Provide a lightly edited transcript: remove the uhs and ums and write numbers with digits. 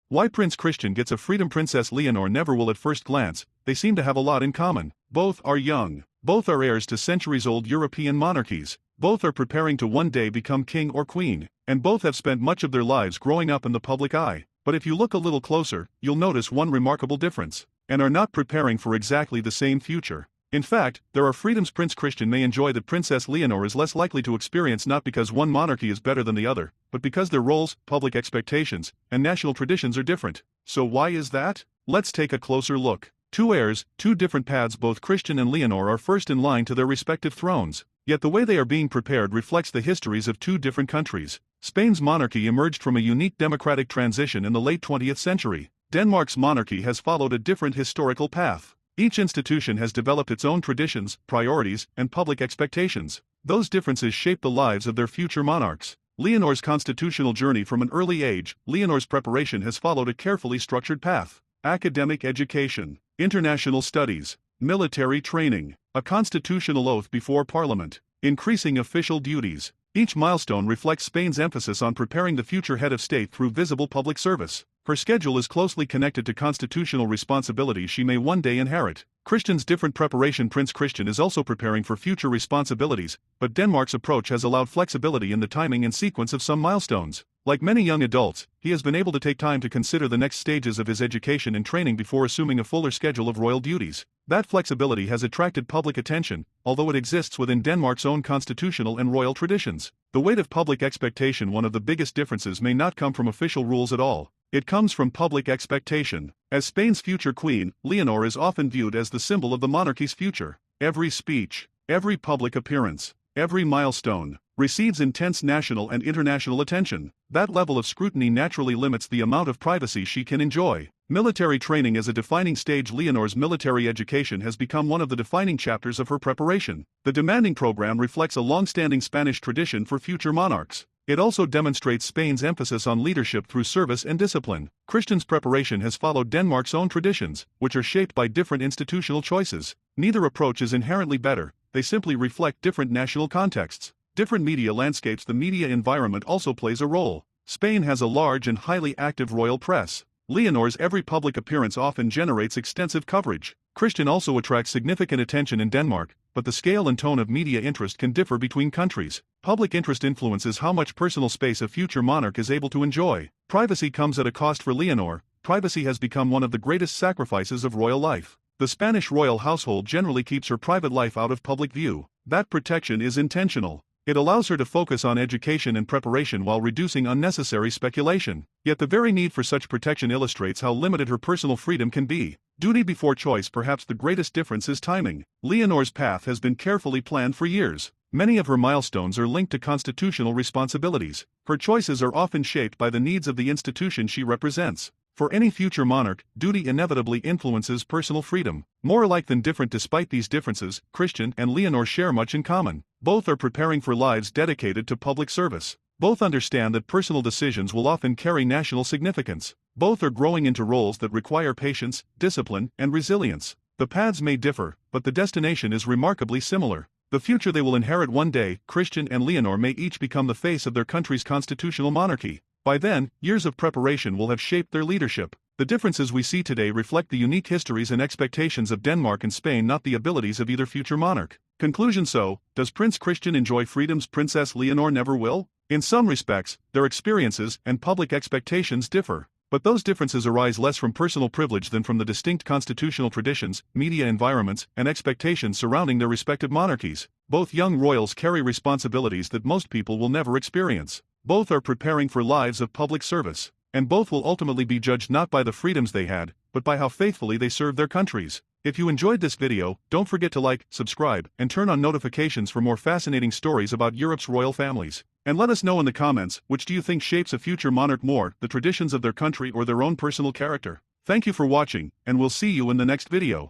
Why Prince Christian gets a freedom, Princess Leonor never will. At first glance, they seem to have a lot in common. Both are young. Both are heirs to centuries-old European monarchies. Both are preparing to one day become king or queen. And both have spent much of their lives growing up in the public eye. But if you look a little closer, you'll notice one remarkable difference. And are not preparing for exactly the same future. In fact, there are freedoms Prince Christian may enjoy that Princess Leonor is less likely to experience, not because one monarchy is better than the other, but because their roles, public expectations, and national traditions are different. So why is that? Let's take a closer look. Two heirs, two different paths. Both Christian and Leonor are first in line to their respective thrones. Yet the way they are being prepared reflects the histories of two different countries. Spain's monarchy emerged from a unique democratic transition in the late 20th century. Denmark's monarchy has followed a different historical path. Each institution has developed its own traditions, priorities, and public expectations. Those differences shape the lives of their future monarchs. Leonor's constitutional journey. From an early age, Leonor's preparation has followed a carefully structured path. Academic education, international studies, military training, a constitutional oath before parliament, increasing official duties. Each milestone reflects Spain's emphasis on preparing the future head of state through visible public service. Her schedule is closely connected to constitutional responsibilities she may one day inherit. Christian's different preparation. Prince Christian is also preparing for future responsibilities, but Denmark's approach has allowed flexibility in the timing and sequence of some milestones. Like many young adults, he has been able to take time to consider the next stages of his education and training before assuming a fuller schedule of royal duties. That flexibility has attracted public attention, although it exists within Denmark's own constitutional and royal traditions. The weight of public expectation. One of the biggest differences may not come from official rules at all. It comes from public expectation. As Spain's future queen, Leonor is often viewed as the symbol of the monarchy's future. Every speech, every public appearance, every milestone, receives intense national and international attention. That level of scrutiny naturally limits the amount of privacy she can enjoy. Military training as a defining stage. Leonor's military education has become one of the defining chapters of her preparation. The demanding program reflects a long-standing Spanish tradition for future monarchs. It also demonstrates Spain's emphasis on leadership through service and discipline. Christian's preparation has followed Denmark's own traditions, which are shaped by different institutional choices. Neither approach is inherently better, they simply reflect different national contexts. Different media landscapes. The media environment also plays a role. Spain has a large and highly active royal press. Leonor's every public appearance often generates extensive coverage. Christian also attracts significant attention in Denmark, but the scale and tone of media interest can differ between countries. Public interest influences how much personal space a future monarch is able to enjoy. Privacy comes at a cost for Leonor. Privacy has become one of the greatest sacrifices of royal life. The Spanish royal household generally keeps her private life out of public view. That protection is intentional. It allows her to focus on education and preparation while reducing unnecessary speculation. Yet the very need for such protection illustrates how limited her personal freedom can be. Duty before choice. Perhaps the greatest difference is timing. Leonor's path has been carefully planned for years. Many of her milestones are linked to constitutional responsibilities. Her choices are often shaped by the needs of the institution she represents. For any future monarch, duty inevitably influences personal freedom. More alike than different. Despite these differences, Christian and Leonor share much in common. Both are preparing for lives dedicated to public service. Both understand that personal decisions will often carry national significance. Both are growing into roles that require patience, discipline, and resilience. The paths may differ, but the destination is remarkably similar. The future they will inherit one day. Christian and Leonor may each become the face of their country's constitutional monarchy. By then, years of preparation will have shaped their leadership. The differences we see today reflect the unique histories and expectations of Denmark and Spain, not the abilities of either future monarch. Conclusion. So, does Prince Christian enjoy freedoms Princess Leonor never will? In some respects, their experiences and public expectations differ. But those differences arise less from personal privilege than from the distinct constitutional traditions, media environments, and expectations surrounding their respective monarchies. Both young royals carry responsibilities that most people will never experience. Both are preparing for lives of public service. And both will ultimately be judged not by the freedoms they had, but by how faithfully they served their countries. If you enjoyed this video, don't forget to like, subscribe, and turn on notifications for more fascinating stories about Europe's royal families. And let us know in the comments, which do you think shapes a future monarch more, the traditions of their country or their own personal character? Thank you for watching, and we'll see you in the next video.